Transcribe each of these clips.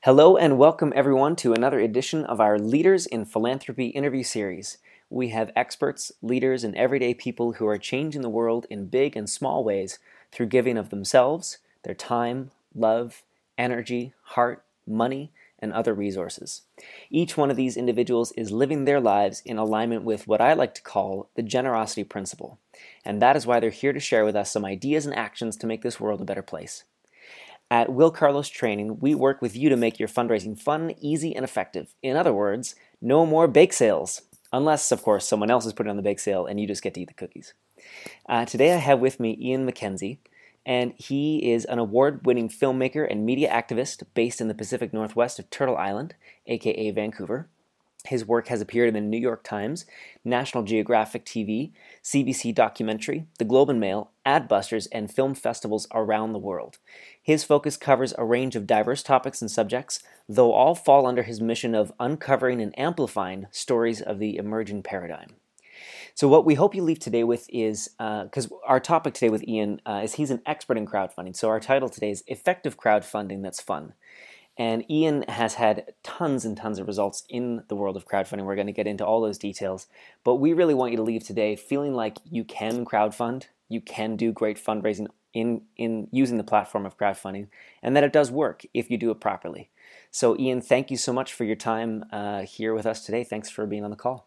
Hello and welcome everyone to another edition of our Leaders in Philanthropy interview series. We have experts, leaders, and everyday people who are changing the world in big and small ways through giving of themselves, their time, love, energy, heart, money, and other resources. Each one of these individuals is living their lives in alignment with what I like to call the generosity principle. And that is why they're here to share with us some ideas and actions to make this world a better place. At Will Carlos Training, we work with you to make your fundraising fun, easy, and effective. In other words, no more bake sales. Unless, of course, someone else is putting on the bake sale and you just get to eat the cookies. Today I have with me Ian Mackenzie, and he is an award-winning filmmaker and media activist based in the Pacific Northwest of Turtle Island, aka Vancouver. His work has appeared in the New York Times, National Geographic TV, CBC Documentary, The Globe and Mail, Adbusters, and film festivals around the world. His focus covers a range of diverse topics and subjects, though all fall under his mission of uncovering and amplifying stories of the emerging paradigm. So what we hope you leave today with is, because our topic today with Ian is he's an expert in crowdfunding, so our title today is Effective Crowdfunding That's Fun. And Ian has had tons and tons of results in the world of crowdfunding. We're going to get into all those details. But we really want you to leave today feeling like you can crowdfund, you can do great fundraising in using the platform of crowdfunding, and that it does work if you do it properly. So Ian, thank you so much for your time here with us today. Thanks for being on the call.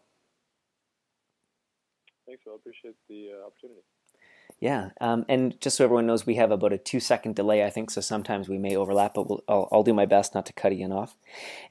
Thanks, Phil. I appreciate the opportunity. Yeah, and just so everyone knows, we have about a 2-second delay, I think, so sometimes we may overlap, but I'll do my best not to cut Ian off.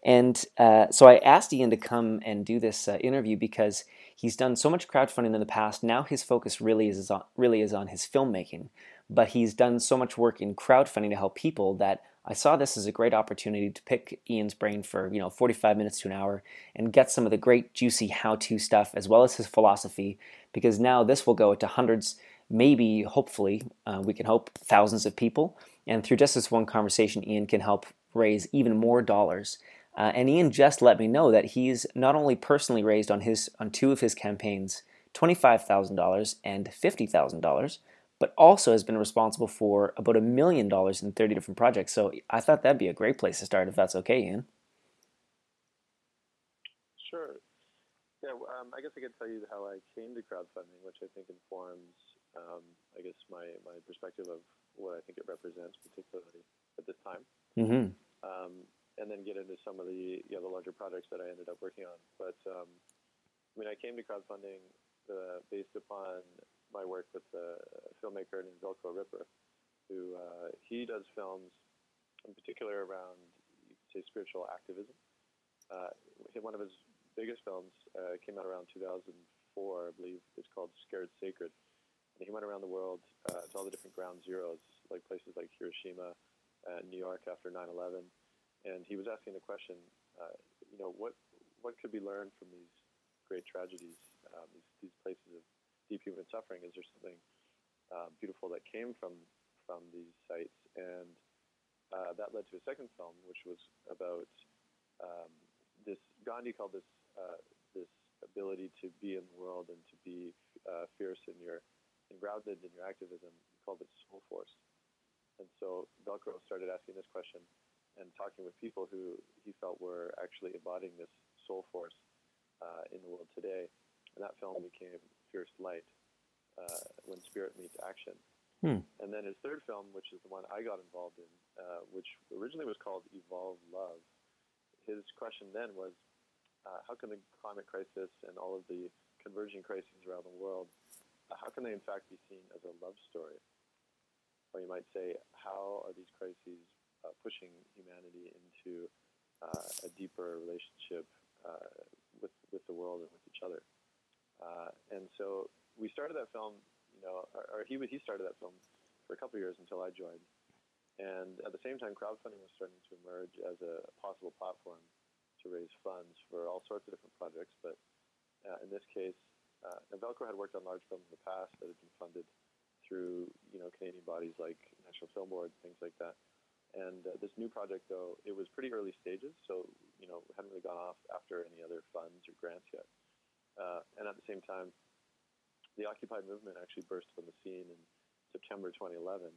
And so I asked Ian to come and do this interview because he's done so much crowdfunding in the past. Now his focus really is on his filmmaking, but he's done so much work in crowdfunding to help people that I saw this as a great opportunity to pick Ian's brain for 45 minutes to an hour and get some of the great juicy how-to stuff as well as his philosophy, because now this will go to hundreds, maybe, hopefully, we can hope thousands of people. And through just this one conversation, Ian can help raise even more dollars. And Ian just let me know that he's not only personally raised on two of his campaigns $25,000 and $50,000, but also has been responsible for about $1 million in 30 different projects. So I thought that'd be a great place to start if that's okay, Ian. Sure. Yeah, I guess I could tell you how I came to crowdfunding, which I think informs, I guess, my perspective of what I think it represents, particularly at this time. Mm-hmm. And then get into some of the larger projects that I ended up working on. But I came to crowdfunding based upon my work with a filmmaker named Velcro Ripper, who he does films in particular around, you could say, spiritual activism. One of his biggest films came out around 2004, I believe. It's called Scared Sacred. And he went around the world to all the different ground zeros, like places like Hiroshima and New York after 9/11. And he was asking the question, what could be learned from these great tragedies, these places of deep human suffering? Is there something beautiful that came from these sites? And that led to a second film, which was about this. Gandhi called this ability to be in the world and to be fierce and grounded in your activism. He called it soul force. And so Velcro started asking this question and talking with people who he felt were actually embodying this soul force in the world today. And that film became Fierce Light, When Spirit Meets Action. And then his third film, which is the one I got involved in, which originally was called Evolve Love. His question then was, how can the climate crisis and all of the converging crises around the world, how can they in fact be seen as a love story? Or you might say, how are these crises pushing humanity into a deeper relationship with the world and with each other? And so we started that film, or he started that film for a couple of years until I joined. And at the same time, crowdfunding was starting to emerge as a possible platform to raise funds for all sorts of different projects. But in this case, Velcro had worked on large films in the past that had been funded through Canadian bodies like National Film Board, things like that. And this new project, though, it was pretty early stages, so we hadn't really gone off after any other funds or grants yet. And at the same time, the Occupy movement actually burst on the scene in September 2011,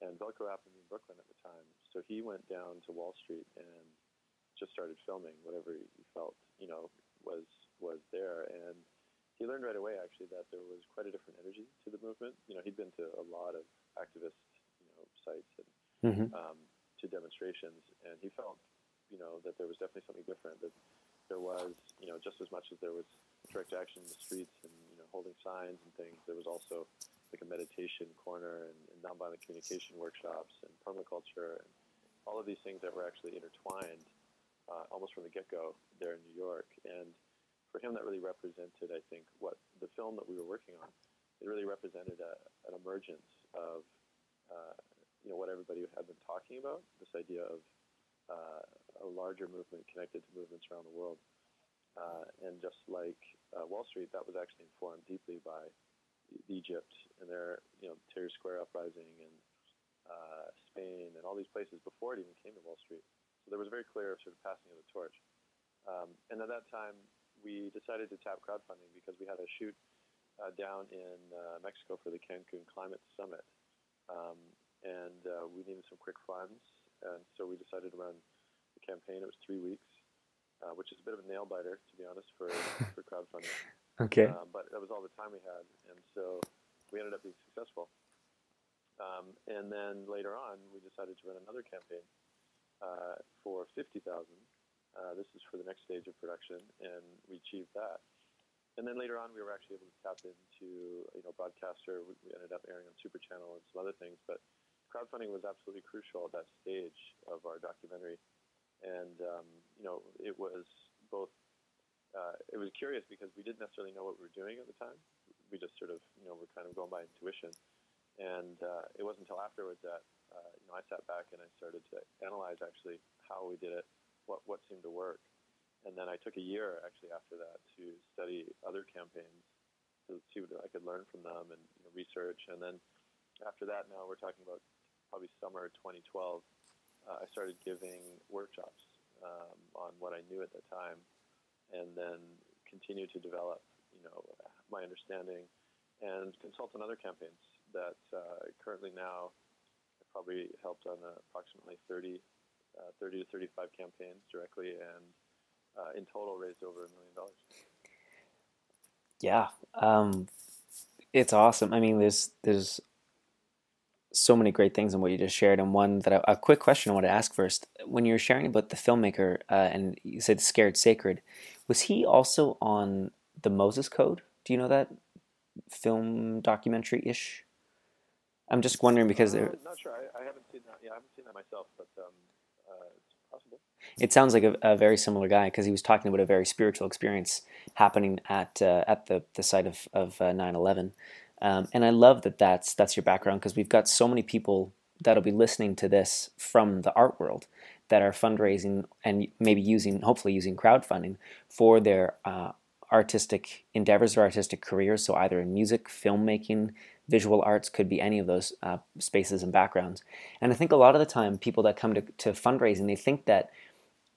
and Velcro happened to be in Brooklyn at the time. So he went down to Wall Street and just started filming whatever he felt, was there. And he learned right away, actually, that there was quite a different energy to the movement. He'd been to a lot of activist, sites and Mm-hmm. to demonstrations, and he felt, that there was definitely something different. That there was, just as much as there was direct action in the streets and holding signs and things, there was also like a meditation corner and nonviolent communication workshops and permaculture and all of these things that were actually intertwined almost from the get-go there in New York. And for him, that really represented, I think, what the film that we were working on. It really represented an emergence of, what everybody had been talking about, this idea of a larger movement connected to movements around the world. And just like Wall Street, that was actually informed deeply by Egypt and their, Tahrir Square uprising and Spain and all these places before it even came to Wall Street. So there was a very clear sort of passing of the torch. And at that time, we decided to tap crowdfunding because we had a shoot down in Mexico for the Cancun Climate Summit. And we needed some quick funds. And so we decided to run the campaign. It was 3 weeks, which is a bit of a nail biter, to be honest, for crowdfunding. Okay. But that was all the time we had. And so we ended up being successful. And then later on, we decided to run another campaign for $50,000. This is for the next stage of production, and we achieved that. And then later on, we were actually able to tap into, broadcaster. We ended up airing on Super Channel and some other things. But crowdfunding was absolutely crucial at that stage of our documentary. And, it was both, it was curious because we didn't necessarily know what we were doing at the time. We just sort of, were kind of going by intuition. And it wasn't until afterwards that, I sat back and I started to analyze actually how we did it, what seemed to work. And then I took a year actually after that to study other campaigns to see what I could learn from them and research. And then after that, now we're talking about probably summer 2012, I started giving workshops on what I knew at the time, and then continued to develop, my understanding and consult on other campaigns that currently now I've probably helped on approximately 30 to 35 campaigns directly, and in total raised over $1 million. Yeah. It's awesome. I mean, there's so many great things in what you just shared, and one that a quick question I want to ask first. When you were sharing about the filmmaker, and you said Scared Sacred, was he also on the Moses Code? Do you know that film documentary-ish? I'm just wondering because Not sure. I haven't seen that. Yeah, I haven't seen that myself, but it's possible. it sounds like a very similar guy because he was talking about a very spiritual experience happening at the site of 9/11. And I love that that's your background because we've got so many people that'll be listening to this from the art world that are fundraising and maybe hopefully using crowdfunding for their artistic endeavors or artistic careers. So either in music, filmmaking, visual arts, could be any of those spaces and backgrounds. And I think a lot of the time people that come to fundraising, they think that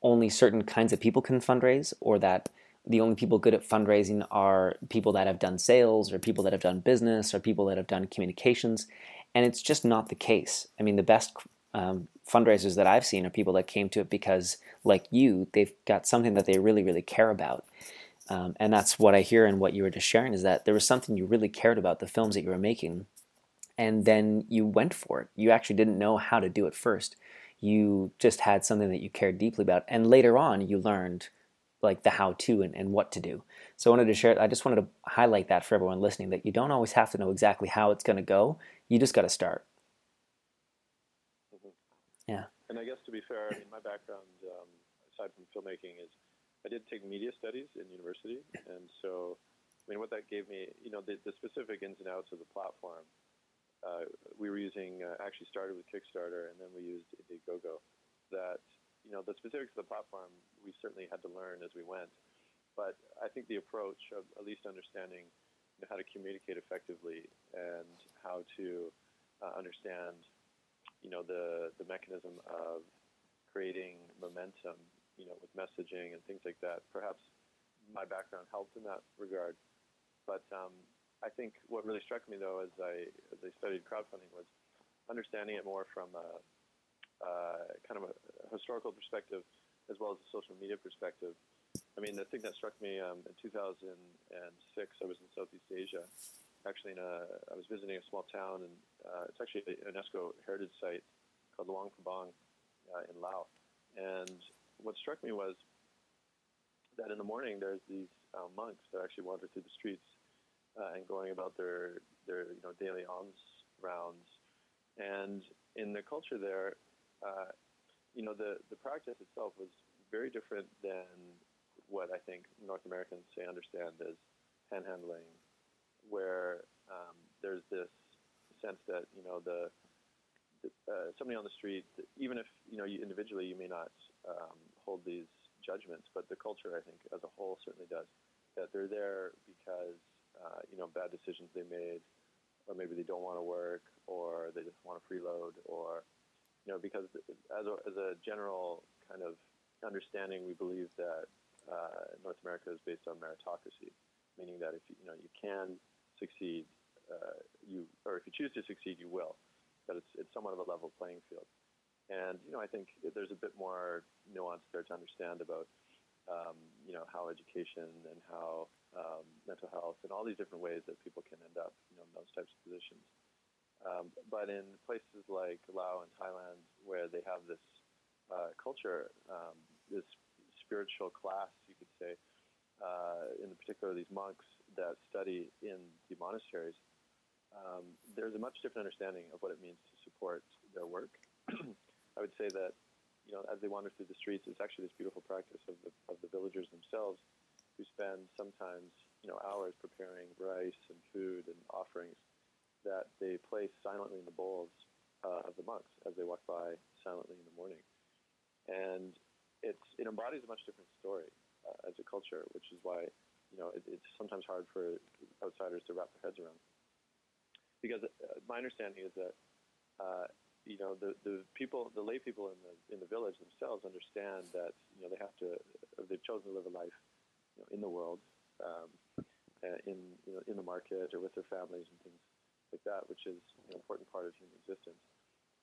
only certain kinds of people can fundraise, or that the only people good at fundraising are people that have done sales or people that have done business or people that have done communications. And it's just not the case. I mean, the best fundraisers that I've seen are people that came to it because, like you, they've got something that they really, really care about. And that's what I hear in what you were just sharing, is that there was something you really cared about, the films that you were making, and then you went for it. You actually didn't know how to do it first. You just had something that you cared deeply about, and later on you learned like the how-to and what to do. So I wanted to share, I just wanted to highlight that for everyone listening, that you don't always have to know exactly how it's going to go. You just got to start. Mm-hmm. Yeah. And I guess to be fair, I mean, my background, aside from filmmaking, is I did take media studies in university, and so I mean, what that gave me, the specific ins and outs of the platform. We were using, actually started with Kickstarter, and then we used Indiegogo. That, the specifics of the platform, we certainly had to learn as we went. But I think the approach of at least understanding how to communicate effectively and how to understand, the mechanism of creating momentum, with messaging and things like that. Perhaps my background helped in that regard. But I think what really struck me, though, as I studied crowdfunding, was understanding it more from a kind of a historical perspective, as well as a social media perspective. I mean, the thing that struck me in 2006, I was in Southeast Asia. Actually, I was visiting a small town, and it's actually a UNESCO heritage site called Luang Prabang in Laos. And what struck me was that in the morning there's these monks that actually wander through the streets and going about their daily alms rounds. And in the culture there, the practice itself was very different than what I think North Americans say understand as panhandling, where there's this sense that somebody on the street, even if you individually you may not hold these judgments, but the culture, I think, as a whole certainly does, that they're there because bad decisions they made, or maybe they don't want to work, or they just want to freeload, or because as a general kind of understanding, we believe that North America is based on meritocracy, meaning that if you can succeed, or if you choose to succeed, you will. That it's somewhat of a level playing field. And I think there's a bit more nuance there to understand about how education and how mental health and all these different ways that people can end up in those types of positions. But in places like Laos and Thailand, where they have this culture, this spiritual class, you could say, in particular these monks that study in the monasteries, there's a much different understanding of what it means to support their work. I would say that as they wander through the streets, it's actually this beautiful practice of the villagers themselves, who spend sometimes hours preparing rice and food and offerings that they place silently in the bowls of the monks as they walk by silently in the morning. And it embodies a much different story as a culture, which is why it's sometimes hard for outsiders to wrap their heads around. Because my understanding is that the lay people in the village themselves understand that they've chosen to live a life in the world, in the market or with their families and things like that, which is an important part of human existence.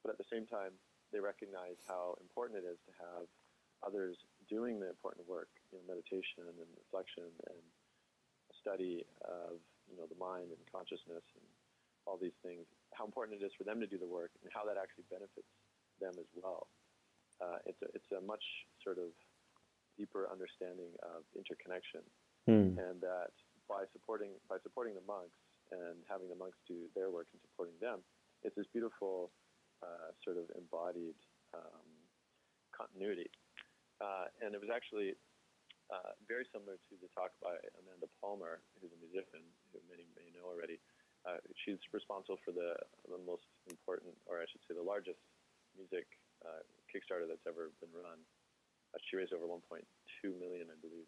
But at the same time, they recognize how important it is to have others doing the important work, meditation and reflection and study of the mind and consciousness and all these things, how important it is for them to do the work and how that actually benefits them as well. It's a much sort of deeper understanding of interconnection, and that by supporting the monks and having the monks do their work and supporting them, it's this beautiful sort of embodied continuity. And it was actually very similar to the talk by Amanda Palmer, who's a musician, who many may know already. She's responsible for the most important, or I should say the largest music Kickstarter that's ever been run. She raised over 1.2 million, I believe,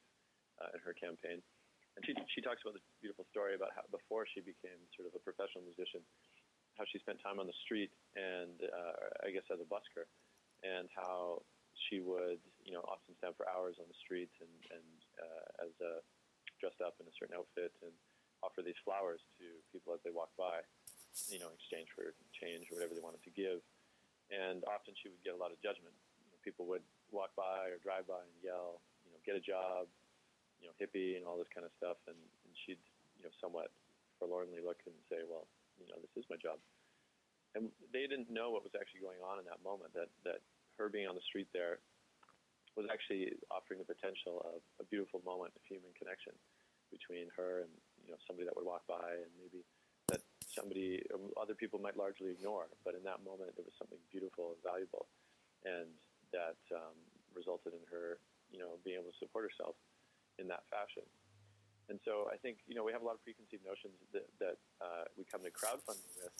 in her campaign. And she talks about this beautiful story about how before she became sort of a professional musician, how she spent time on the street and I guess as a busker, and how she would often stand for hours on the street and dressed up in a certain outfit and offer these flowers to people as they walk by, in exchange for change or whatever they wanted to give. And often she would get a lot of judgment. People would walk by or drive by and yell, get a job, hippie and all this kind of stuff. And she'd, somewhat forlornly look and say, well, this is my job. And they didn't know what was actually going on in that moment, that her being on the street there was actually offering the potential of a beautiful moment of human connection between her and somebody that would walk by, and maybe that somebody or other people might largely ignore, but in that moment there was something beautiful and valuable, and that resulted in her being able to support herself in that fashion. And so I think we have a lot of preconceived notions that we come to crowdfunding with,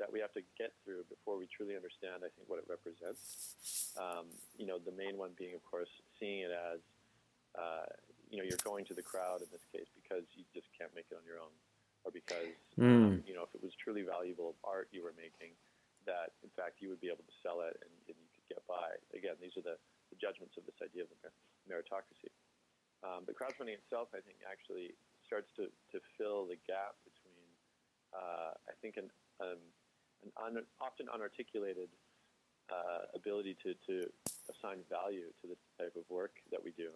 that we have to get through before we truly understand, I think, what it represents. The main one being, of course, seeing it as you're going to the crowd in this case because you just can't make it on your own, or because if it was truly valuable art you were making, that in fact you would be able to sell it and you could get by. Again, these are the judgments of this idea of meritocracy. But crowdfunding itself, I think, actually starts to fill the gap between I think an often unarticulated ability to assign value to this type of work that we do,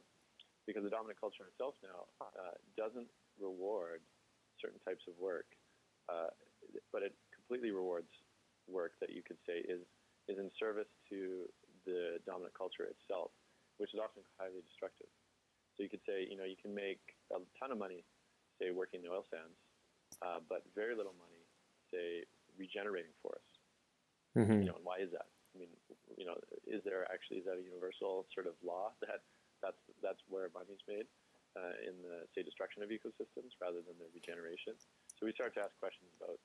because the dominant culture itself now doesn't reward certain types of work, but it completely rewards work that you could say is in service to the dominant culture itself, which is often highly destructive. So you could say, you can make a ton of money, say, working in the oil sands, but very little money, say, regenerating forests. Mm-hmm. And why is that? I mean, is that a universal sort of law that's where money's made in the, say, destruction of ecosystems rather than the regeneration? So we start to ask questions about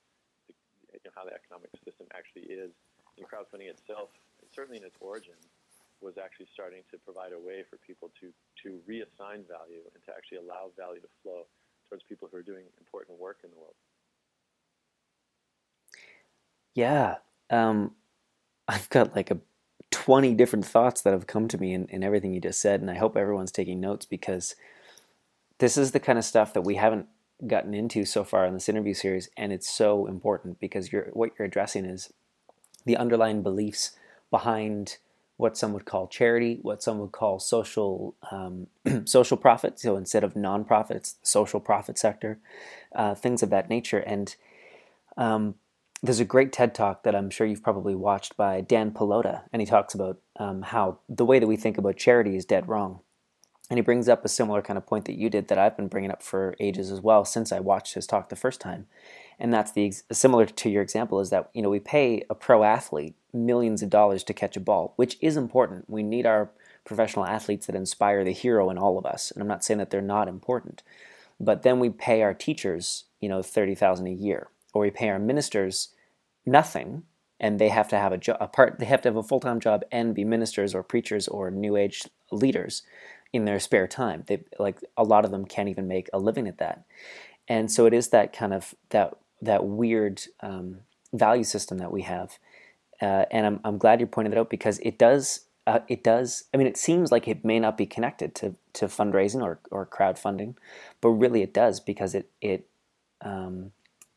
how the economic system actually is. And crowdfunding itself, certainly in its origin, was actually starting to provide a way for people to reassign value and to actually allow value to flow towards people who are doing important work in the world. Yeah. I've got like 20 different thoughts that have come to me in everything you just said, and I hope everyone's taking notes, because this is the kind of stuff that we haven't gotten into so far in this interview series, and it's so important because what you're addressing is the underlying beliefs behind what some would call charity, what some would call social social profit. So instead of nonprofit, it's the social profit sector, things of that nature. And there's a great TED Talk that I'm sure you've probably watched by Dan Pallotta, and he talks about how the way that we think about charity is dead wrong. And he brings up a similar kind of point that you did that I've been bringing up for ages as well since I watched his talk the first time. And that's similar to your example, is that we pay a pro athlete millions of dollars to catch a ball, which is important. We need our professional athletes that inspire the hero in all of us. And I'm not saying that they're not important. But then we pay our teachers, $30,000 a year, or we pay our ministers nothing, and they have to have they have to have a full-time job and be ministers or preachers or new age leaders in their spare time. A lot of them can't even make a living at that. And so it is that kind of that weird value system that we have. And I'm glad you pointed it out, because it does. I mean, it seems like it may not be connected to fundraising or crowdfunding, but really it does, because it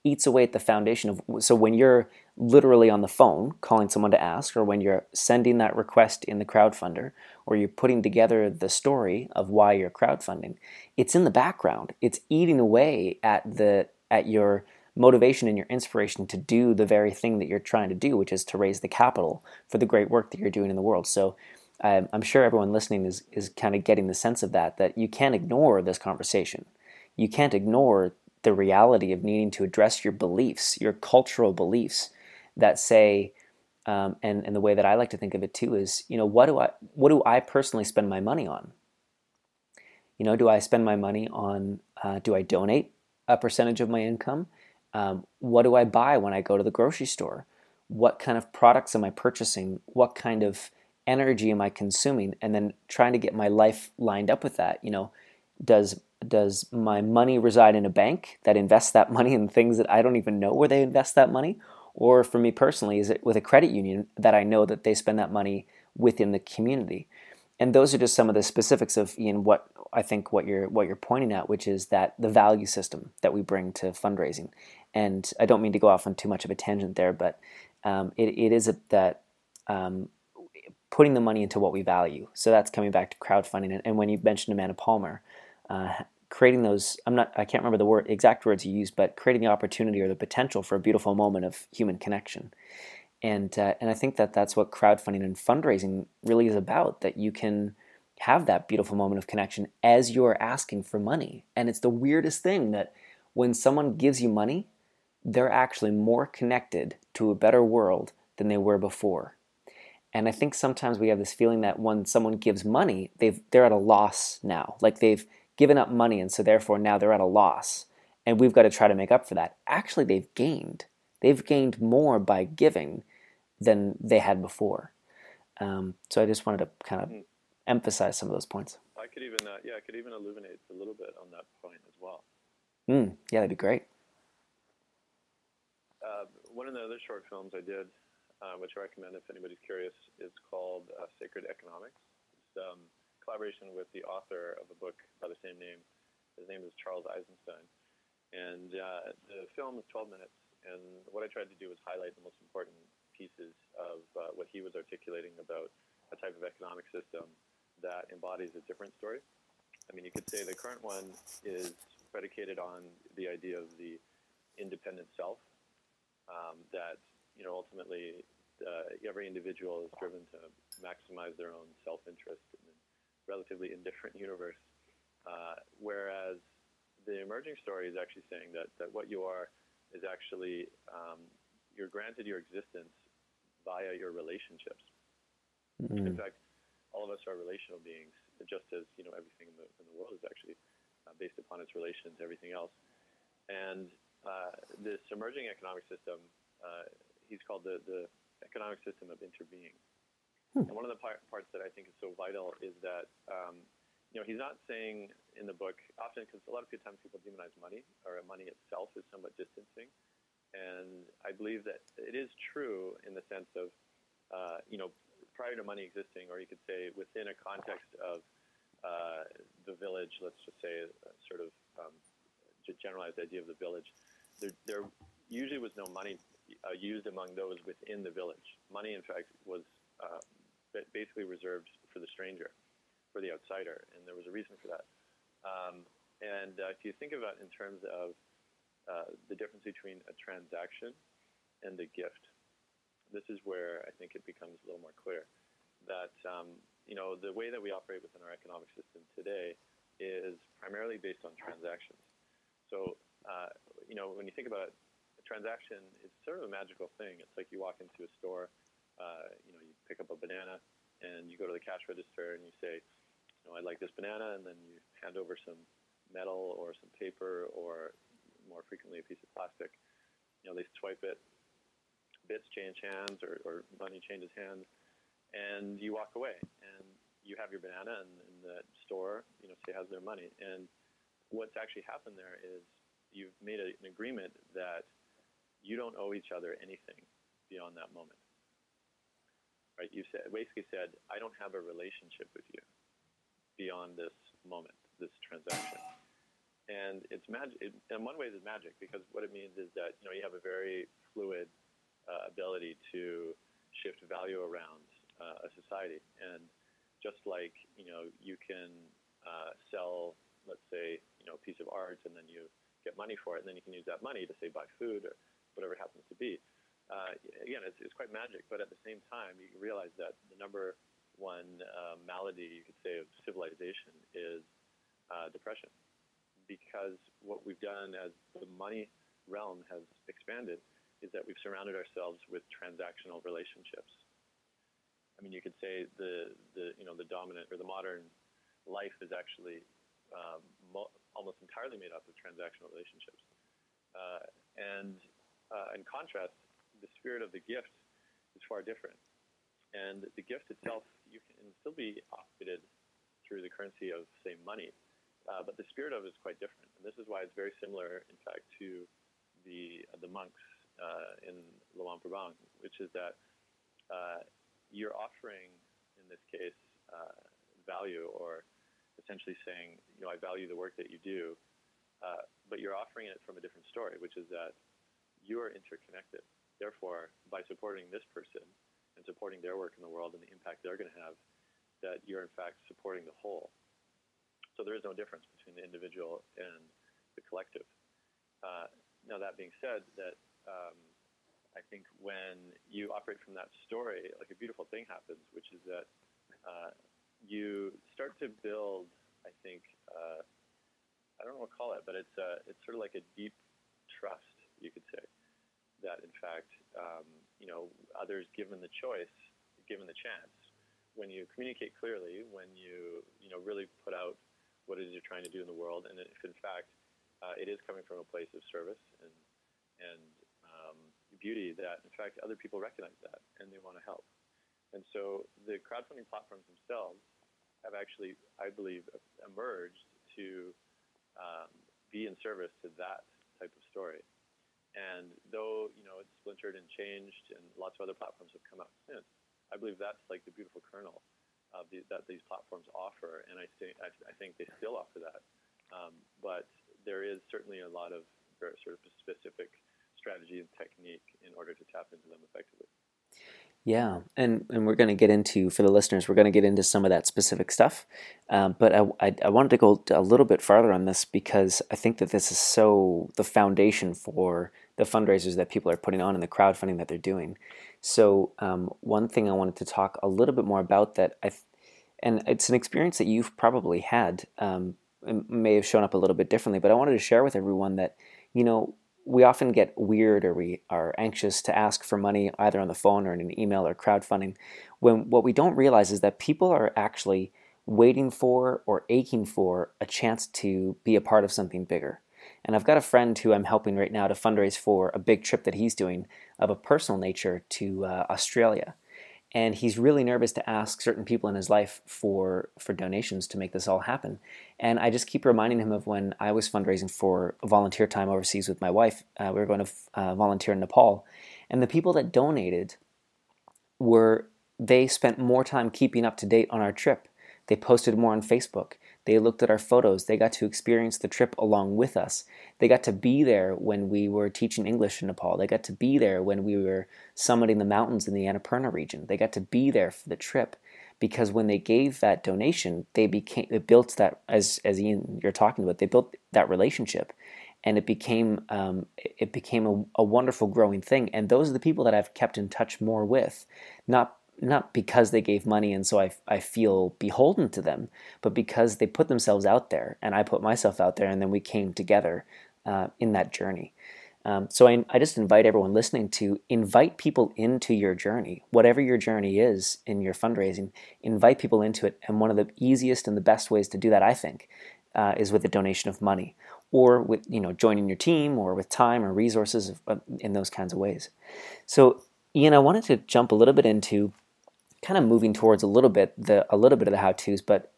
eats away at the foundation of. So when you're literally on the phone calling someone to ask, or when you're sending that request in the crowdfunder, or you're putting together the story of why you're crowdfunding, it's in the background. It's eating away at your motivation and your inspiration to do the very thing that you're trying to do, which is to raise the capital for the great work that you're doing in the world. So I'm sure everyone listening is kind of getting the sense of that you can't ignore this conversation. You can't ignore the reality of needing to address your beliefs, your cultural beliefs that say, and the way that I like to think of it too is, what do I personally spend my money on? Do I spend my money on, do I donate a percentage of my income? What do I buy when I go to the grocery store? What kind of products am I purchasing? What kind of energy am I consuming? And then trying to get my life lined up with that. Does my money reside in a bank that invests that money in things that I don't even know where they invest that money? Or for me personally, is it with a credit union that I know that they spend that money within the community? And those are just some of the specifics of what I think what you're pointing at, which is that the value system that we bring to fundraising. And I don't mean to go off on too much of a tangent there, but it is that putting the money into what we value. So that's coming back to crowdfunding. And when you mentioned Amanda Palmer, creating those, I can't remember the exact words you used, but creating the opportunity or the potential for a beautiful moment of human connection. And I think that's what crowdfunding and fundraising really is about, that you can have that beautiful moment of connection as you're asking for money. And it's the weirdest thing that when someone gives you money, they're actually more connected to a better world than they were before. And I think sometimes we have this feeling that when someone gives money, they're at a loss now. Like they've given up money, and so therefore now they're at a loss. And we've got to try to make up for that. Actually, they've gained. They've gained more by giving than they had before. So I just wanted to kind of emphasize some of those points. I could even illuminate a little bit on that point as well. Yeah, that'd be great. One of the other short films I did, which I recommend if anybody's curious, is called Sacred Economics. It's a collaboration with the author of a book by the same name. His name is Charles Eisenstein. And the film is 12 minutes. And what I tried to do was highlight the most important pieces of what he was articulating about a type of economic system that embodies a different story. I mean, you could say the current one is predicated on the idea of the independent self, that, ultimately every individual is driven to maximize their own self-interest in a relatively indifferent universe, whereas the emerging story is actually saying that what you are is actually, you're granted your existence via your relationships. Mm-hmm. In fact, all of us are relational beings, just as everything in the world is actually based upon its relations, everything else. And this emerging economic system, he's called the economic system of interbeing. And one of the parts that I think is so vital is that he's not saying in the book, often, because a lot of times people demonize money, or money itself is somewhat distancing. And I believe that it is true in the sense of, prior to money existing, or you could say within a context of the village, let's just say a sort of generalized idea of the village, there usually was no money used among those within the village. Money, in fact, was basically reserved for the stranger, for the outsider, and there was a reason for that. And if you think about it in terms of the difference between a transaction and a gift, this is where I think it becomes a little more clear that the way that we operate within our economic system today is primarily based on transactions. So when you think about it, a transaction is sort of a magical thing. It's like you walk into a store, you pick up a banana, and you go to the cash register and you say, I'd like this banana, and then you hand over some metal or some paper, or more frequently a piece of plastic. They swipe it, bits change hands, or money changes hands, and you walk away, and you have your banana, and the store, say, has their money. And what's actually happened there is you've made an agreement that you don't owe each other anything beyond that moment. Right? You basically said, I don't have a relationship with you beyond this moment, this transaction. And it's magic. In one way, it's magic, because what it means is that you have a very fluid ability to shift value around a society. And just like you can sell, let's say, a piece of art, and then you get money for it, and then you can use that money to, say, buy food or whatever it happens to be. Again, it's quite magic, but at the same time, you realize that the number one malady, you could say, of civilization is depression. Because what we've done as the money realm has expanded is that we've surrounded ourselves with transactional relationships. I mean, you could say the dominant, or the modern life is actually almost entirely made up of transactional relationships. And in contrast, the spirit of the gift is far different. And the gift itself, you can still be outfitted through the currency of, say, money, but the spirit of it is quite different. And this is why it's very similar, in fact, to the monks in Luang-Prabang, which is that you're offering, in this case, value, or essentially saying, I value the work that you do, but you're offering it from a different story, which is that you are interconnected. Therefore, by supporting this person and supporting their work in the world and the impact they're going to have, that you're in fact supporting the whole. So there is no difference between the individual and the collective. Now, that being said, that I think when you operate from that story, like, a beautiful thing happens, which is that you start to build, I think, I don't know what to call it, but it's sort of like a deep trust, you could say, that in fact, others, given the choice, given the chance, when you communicate clearly, when you really put out what it is you're trying to do in the world, and if in fact it is coming from a place of service and beauty, that in fact other people recognize that and they want to help. And so the crowdfunding platforms themselves have actually, I believe, emerged to be in service to that type of story. And though it's splintered and changed, and lots of other platforms have come out since, I believe that's like the beautiful kernel of that these platforms offer, and I think they still offer that. But there is certainly a lot of very sort of specific strategy and technique in order to tap into them effectively. Yeah, and we're going to get into, for the listeners, we're going to get into some of that specific stuff. But I wanted to go a little bit farther on this because I think that this is so the foundation for the fundraisers that people are putting on and the crowdfunding that they're doing. So one thing I wanted to talk a little bit more about that and it's an experience that you've probably had. It may have shown up a little bit differently, but I wanted to share with everyone that, you know, we often get weird or we are anxious to ask for money either on the phone or in an email or crowdfunding, when what we don't realize is that people are actually waiting for or aching for a chance to be a part of something bigger. And I've got a friend who I'm helping right now to fundraise for a big trip that he's doing of a personal nature to Australia, and he's really nervous to ask certain people in his life for donations to make this all happen. And I just keep reminding him of when I was fundraising for volunteer time overseas with my wife. We were going to volunteer in Nepal, and the people that donated were they spent more time keeping up to date on our trip. They posted more on Facebook. They looked at our photos. They got to experience the trip along with us. They got to be there when we were teaching English in Nepal. They got to be there when we were summiting the mountains in the Annapurna region. They got to be there for the trip because when they gave that donation, it built that, as Ian you're talking about, they built that relationship, and it became a wonderful growing thing. And those are the people that I've kept in touch more with, not because they gave money and so I feel beholden to them, but because they put themselves out there and I put myself out there, and then we came together in that journey. So I just invite everyone listening to invite people into your journey, whatever your journey is in your fundraising. Invite people into it, and one of the easiest and the best ways to do that, I think, is with a donation of money, or with joining your team, or with time or resources in those kinds of ways. So, Ian, I wanted to jump a little bit into kind of moving towards a little bit of the how-tos, but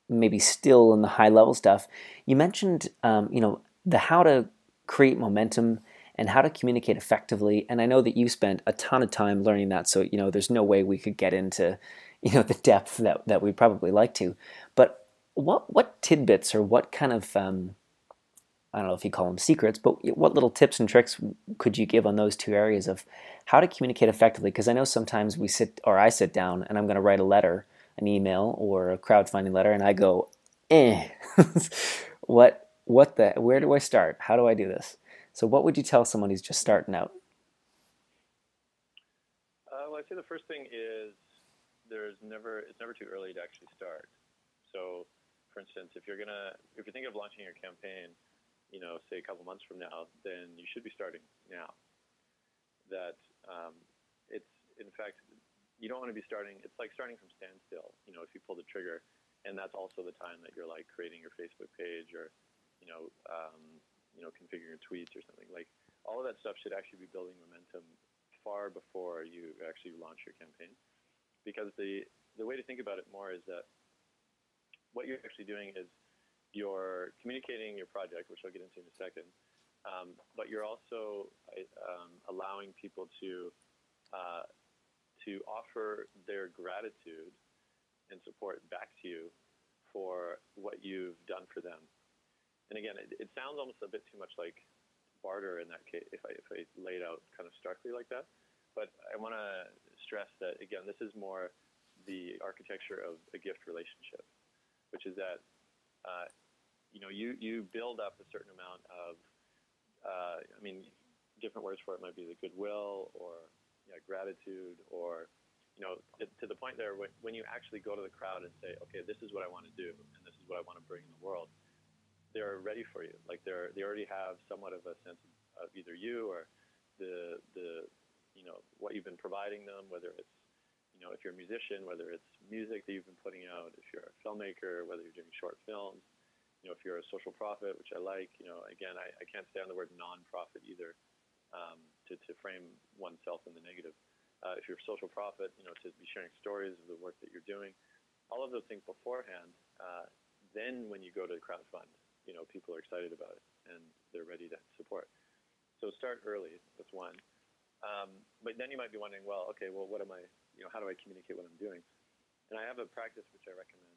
maybe still in the high-level stuff. You mentioned, the how to create momentum and how to communicate effectively, and I know that you spent a ton of time learning that. So, there's no way we could get into, the depth that we'd probably like to. But what tidbits or what kind of I don't know if you call them secrets, but what little tips and tricks could you give on those two areas of how to communicate effectively? Because I know sometimes I sit down and I'm going to write a letter, an email, or a crowdfunding letter, and I go, eh, where do I start? How do I do this? So what would you tell someone who's just starting out? Well, I'd say the first thing is it's never too early to actually start. So, for instance, if you're thinking of launching your campaign, say a couple months from now, then you should be starting now. That it's in fact, you don't want to be starting. It's like starting from standstill. If you pull the trigger, and that's also the time that you're like creating your Facebook page or, configuring your tweets or something. Like all of that stuff should actually be building momentum far before you actually launch your campaign. Because the way to think about it more is that what you're actually doing is you're communicating your project, which I'll get into in a second, but you're also allowing people to offer their gratitude and support back to you for what you've done for them. And again, it sounds almost a bit too much like barter in that case if I lay it out kind of starkly like that. But I want to stress that, again, this is more the architecture of a gift relationship, which is that you build up a certain amount of, different words for it might be the goodwill or gratitude, or to the point there when you actually go to the crowd and say, okay, this is what I want to do and this is what I want to bring in the world, they're ready for you. Like they already have somewhat of a sense of either you or the what you've been providing them, whether it's if you're a musician, whether it's music that you've been putting out, if you're a filmmaker, whether you're doing short films, if you're a social profit, which I like, again, I can't say on the word non-profit either, to frame oneself in the negative. If you're a social profit, to be sharing stories of the work that you're doing, all of those things beforehand, then when you go to crowdfund, people are excited about it and they're ready to support. So start early, that's one. But then you might be wondering, well, okay, well, what am I, how do I communicate what I'm doing? And I have a practice which I recommend,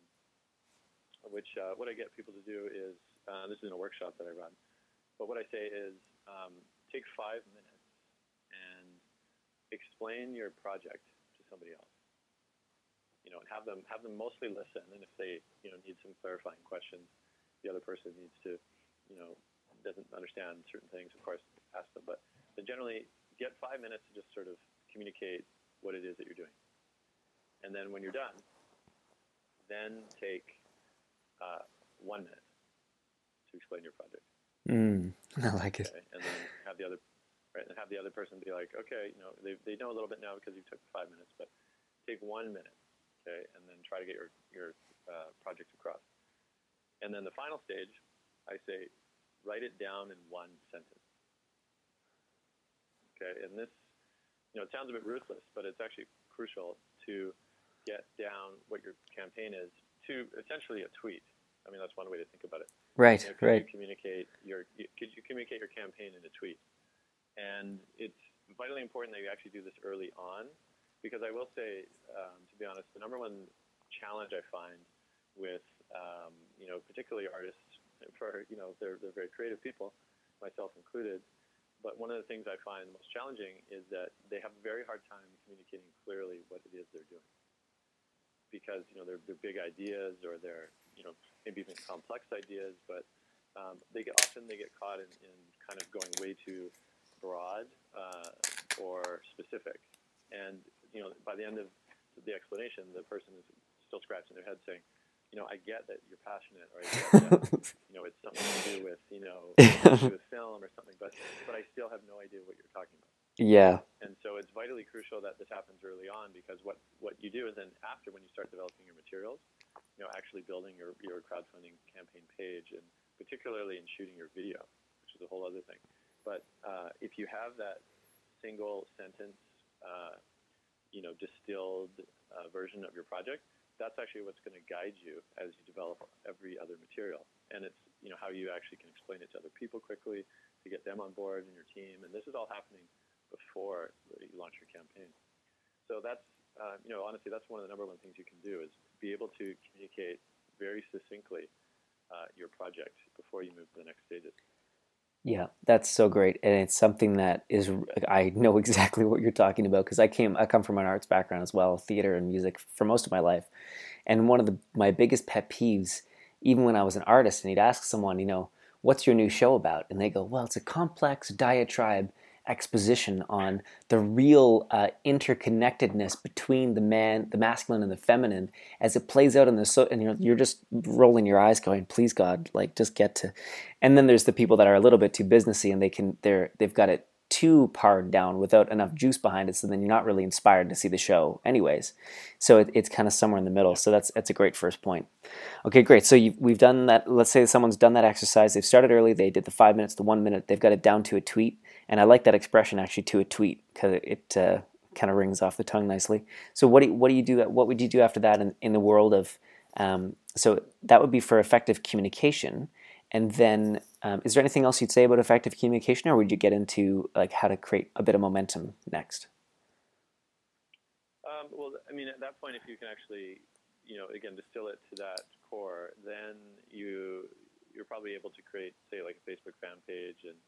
which what I get people to do is, this is in a workshop that I run, but what I say is take 5 minutes and explain your project to somebody else. And have them mostly listen, and if they need some clarifying questions, the other person needs to doesn't understand certain things, of course, ask them. But generally, get 5 minutes to just sort of communicate what it is that you're doing, and then when you're done, then take 1 minute to explain your project. I like it. Okay? And then have the other person be like, okay, they know a little bit now because you took 5 minutes, but take 1 minute, okay, and then try to get your project across. And then the final stage, I say, write it down in one sentence. Okay, and this, it sounds a bit ruthless, but it's actually crucial to get down what your campaign is to essentially a tweet. I mean, that's one way to think about it. Right, could you communicate your campaign in a tweet? And it's vitally important that you actually do this early on, because I will say, to be honest, the number one challenge I find with, particularly artists, they're very creative people, myself included, but one of the things I find most challenging is that they have a very hard time communicating clearly what it is they're doing. Because, they're big ideas, or they're, maybe even complex ideas, but they get caught in kind of going way too broad or specific. And, by the end of the explanation, the person is still scratching their head saying, I get that you're passionate, or I get that, it's something to do with, with film or something, but I still have no idea what you're talking about. Yeah. And so it's vitally crucial that this happens early on, because what you do is then after, when you start developing your materials, actually building your crowdfunding campaign page, and particularly in shooting your video, which is a whole other thing. But if you have that single sentence, distilled version of your project, that's actually what's going to guide you as you develop every other material. And it's, how you actually can explain it to other people quickly to get them on board in your team. And this is all happening before you launch your campaign. So that's, honestly, that's one of the number one things you can do, is be able to communicate very succinctly your project before you move to the next stages. Yeah, that's so great, and it's something that is, I know exactly what you're talking about, because I come from an arts background as well, theater and music for most of my life, and one of my biggest pet peeves, even when I was an artist, and you'd ask someone, what's your new show about, and they go, well, it's a complex diatribe exposition on the real interconnectedness between the masculine and the feminine as it plays out in the and you're just rolling your eyes going, please God, like, just get to. And then there's the people that are a little bit too businessy, and they've got it too pared down without enough juice behind it, so then you're not really inspired to see the show anyways. So it's kind of somewhere in the middle. So that's a great first point. Okay, great. So we've done that. Let's say someone's done that exercise. They've started early. They did the 5 minutes, the 1 minute. They've got it down to a tweet. And I like that expression, actually, to a tweet, because it kind of rings off the tongue nicely. So what do you do? What would you do after that in the world of? So that would be for effective communication. And then, is there anything else you'd say about effective communication, or would you get into like how to create a bit of momentum next? Well, I mean, at that point, if you can actually, again, distill it to that core, then you're probably able to create, say, like a Facebook fan page and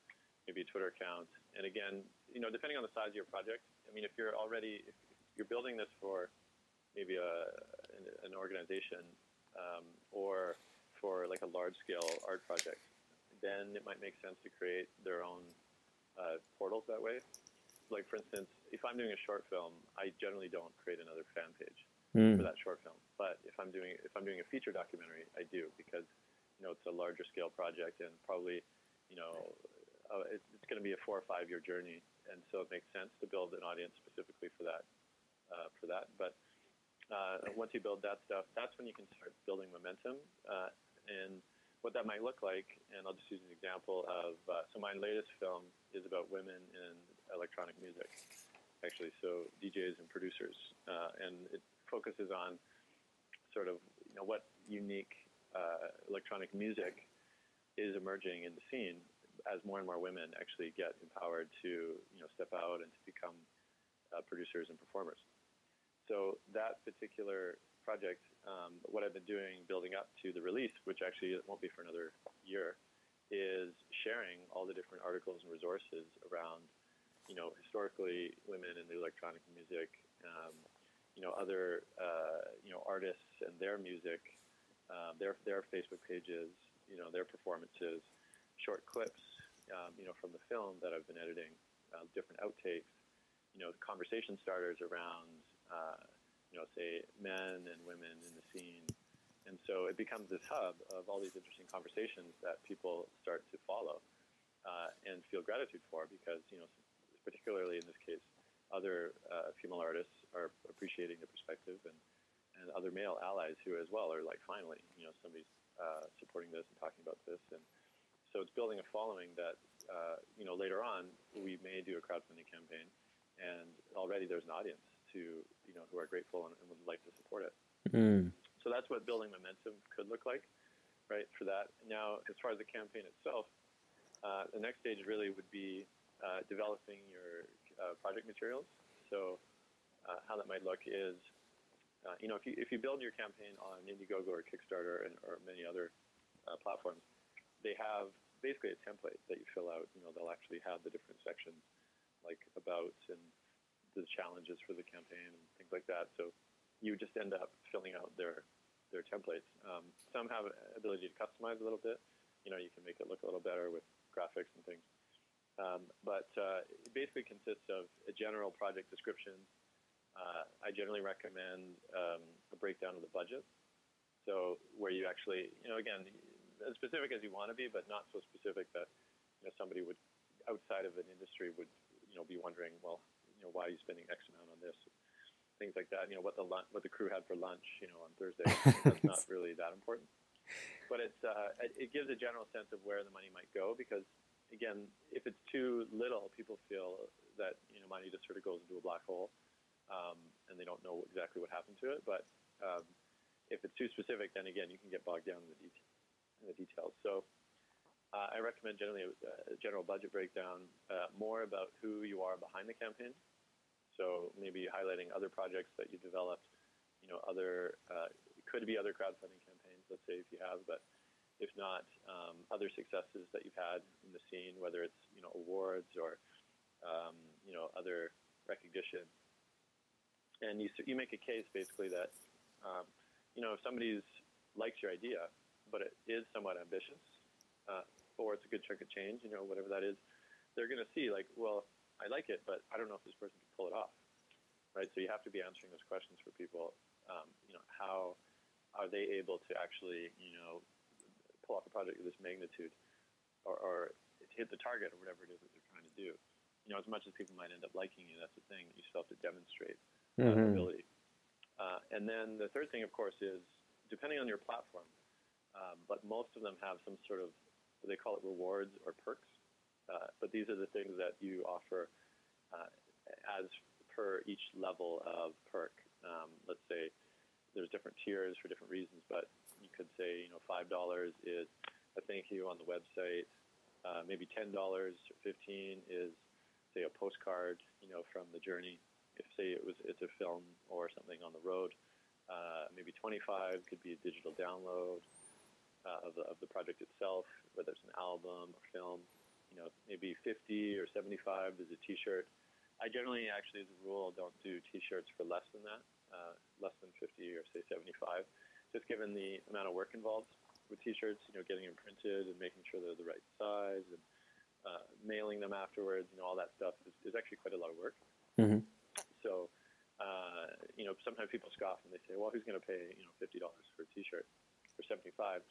maybe a Twitter account. And again, depending on the size of your project, I mean, if you're building this for maybe an organization or for like a large-scale art project, then it might make sense to create their own portals that way. Like, for instance, if I'm doing a short film, I generally don't create another fan page for that short film. But if I'm doing a feature documentary, I do, because it's a larger scale project, and probably it's going to be a 4 or 5 year journey, and so it makes sense to build an audience specifically for that. But once you build that stuff, that's when you can start building momentum. And what that might look like, and I'll just use an example of, so my latest film is about women in electronic music, actually, so DJs and producers, and it focuses on sort of, what unique electronic music is emerging in the scene as more and more women actually get empowered to, step out and to become producers and performers. So that particular project, what I've been doing building up to the release, which actually it won't be for another year, is sharing all the different articles and resources around, historically women in the electronic music other artists and their music, their Facebook pages, their performances, short clips, from the film that I've been editing, different outtakes, conversation starters around, say men and women in the scene. And so it becomes this hub of all these interesting conversations that people start to follow and feel gratitude for, because, particularly in this case, other female artists are appreciating the perspective, and other male allies who as well are like, finally, somebody's supporting this and talking about this. And so it's building a following that, later on we may do a crowdfunding campaign, and already there's an audience who are grateful and would like to support it. So that's what building momentum could look like, right, for that. Now, as far as the campaign itself, the next stage really would be developing your project materials. So how that might look is, if you build your campaign on Indiegogo or Kickstarter or many other platforms, they have basically a template that you fill out. They'll actually have the different sections, like about and the challenges for the campaign and things like that. So you just end up filling out their templates. Some have an ability to customize a little bit. You can make it look a little better with graphics and things. But it basically consists of a general project description. I generally recommend a breakdown of the budget. So where you actually, again, as specific as you want to be, but not so specific that somebody would, outside of an industry, would be wondering, well, why are you spending X amount on this? Things like that. What the crew had for lunch, on Thursday. That's not really that important. But it gives a general sense of where the money might go, because, again, if it's too little, people feel that money just sort of goes into a black hole, and they don't know exactly what happened to it. But if it's too specific, then again, you can get bogged down in the details. So I recommend generally a general budget breakdown, more about who you are behind the campaign. So maybe highlighting other projects that you developed, it could be other crowdfunding campaigns, let's say, if you have, but if not, other successes that you've had in the scene, whether it's, awards or, other recognition. And you make a case basically that, if somebody likes your idea, but it is somewhat ambitious, or it's a good chunk of change, whatever that is, they're going to see like, well, I like it, but I don't know if this person can pull it off, right? So you have to be answering those questions for people. How are they able to actually, pull off a project of this magnitude, or hit the target, or whatever it is that they're trying to do? As much as people might end up liking you, that's the thing, you still have to demonstrate ability. And then the third thing, of course, is depending on your platform, but most of them have some sort of, they call it rewards or perks. But these are the things that you offer as per each level of perk. Let's say there's different tiers for different reasons, but you could say, $5 is a thank you on the website. Maybe $10 or $15 is, say, a postcard, from the journey. If, say, it's a film or something on the road, maybe $25 could be a digital download of the project itself, whether it's an album or film. Maybe 50 or 75 is a T-shirt. I generally, actually, as a rule, don't do T-shirts for less than that, less than 50 or say 75, just given the amount of work involved with T-shirts. Getting them printed and making sure they're the right size, and mailing them afterwards. All that stuff is actually quite a lot of work. Mm-hmm. So, sometimes people scoff and they say, "Well, who's going to pay $50 for a T-shirt for 75?"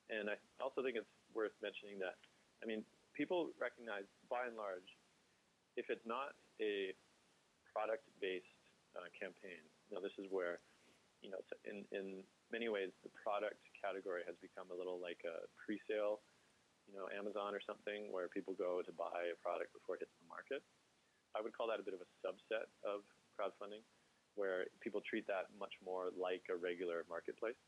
And I also think it's worth mentioning that, people recognize, by and large, if it's not a product-based campaign. This is where, in many ways, the product category has become a little like a pre-sale, Amazon or something, where people go to buy a product before it hits the market. I would call that a bit of a subset of crowdfunding, where people treat that much more like a regular marketplace.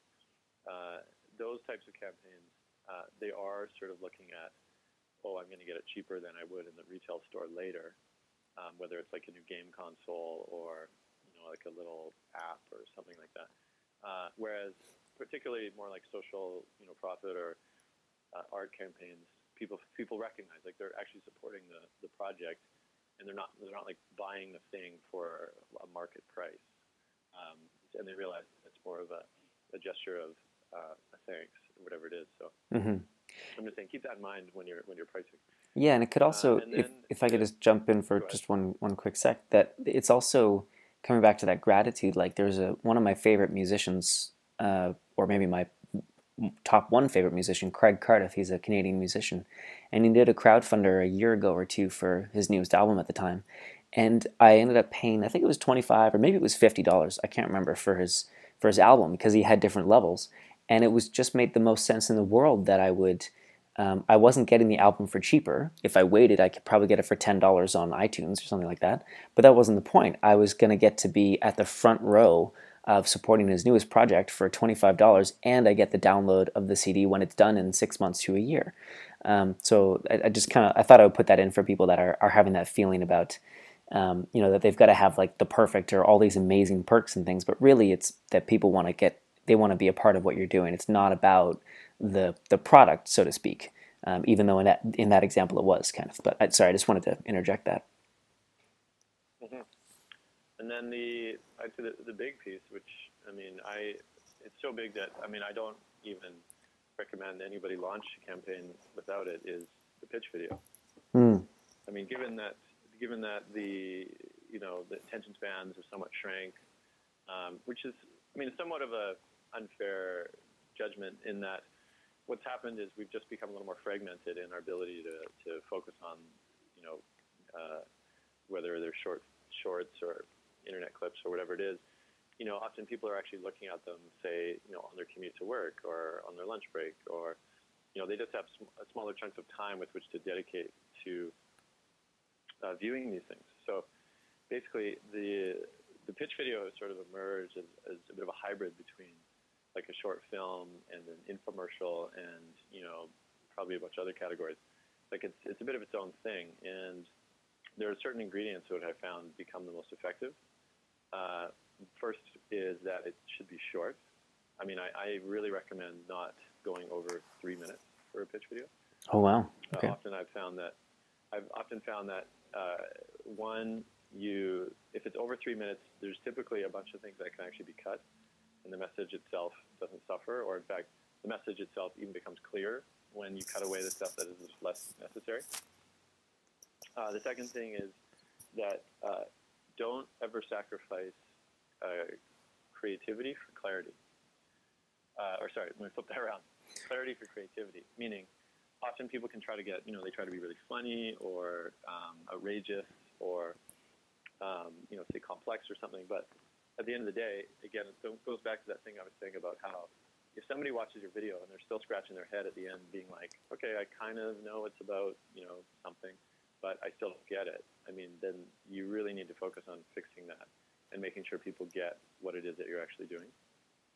Those types of campaigns, they are sort of looking at, I'm going to get it cheaper than I would in the retail store later, whether it's like a new game console or, like a little app or something like that. Whereas particularly more like social, profit or art campaigns, people recognize like they're actually supporting the project, and they're not like buying the thing for a market price. and they realize it's more of a gesture of a thanks, or whatever it is. So I'm just saying, keep that in mind when you're pricing. Yeah, and it could also, if I could just jump in for just one quick sec, that it's also coming back to that gratitude. Like there's one of my favorite musicians, or maybe my top one favorite musician, Craig Cardiff. He's a Canadian musician, and he did a crowdfunder a year ago or two for his newest album at the time, and I ended up paying, I think it was $25 or maybe it was $50. I can't remember, for his album, because he had different levels, and it was just made the most sense in the world that I wasn't getting the album for cheaper. If I waited, I could probably get it for $10 on iTunes or something like that. But that wasn't the point. I was going to get to be at the front row of supporting his newest project for $25, and I get the download of the CD when it's done in 6 months to a year. So I just I thought I would put that in for people that are having that feeling about, that they've got to have like the perfect or all these amazing perks and things. But really, it's that people they want to be a part of what you're doing. It's not about the product, so to speak. Even though in that example it was kind of. But sorry, I just wanted to interject that. Mm-hmm. And then I'd say the big piece, which it's so big that I don't even recommend anybody launch a campaign without it, is the pitch video. Given that the attention spans are somewhat shrank, which is somewhat of a unfair judgment, in that what's happened is we've just become a little more fragmented in our ability to focus on whether they're shorts or internet clips or whatever it is. Often people are actually looking at them, say, on their commute to work or on their lunch break, or they just have smaller chunks of time with which to dedicate to viewing these things. So basically, the pitch video has sort of emerged as a bit of a hybrid between like a short film and an infomercial and probably a bunch of other categories. Like it's a bit of its own thing, and there are certain ingredients that I found become the most effective. First is that it should be short. I really recommend not going over 3 minutes for a pitch video. Oh wow! Okay. I've often found that if it's over 3 minutes, there's typically a bunch of things that can actually be cut, and the message itself doesn't suffer, or in fact, the message itself even becomes clear when you cut away the stuff that is less necessary. The second thing is that don't ever sacrifice creativity for clarity. Let me flip that around. Clarity for creativity, meaning often people can try to get, they try to be really funny or outrageous or, say complex or something. But at the end of the day, again, it goes back to that thing I was saying about how if somebody watches your video and they're still scratching their head at the end being like, okay, I kind of know it's about, something, but I still don't get it. Then you really need to focus on fixing that and making sure people get what it is that you're actually doing.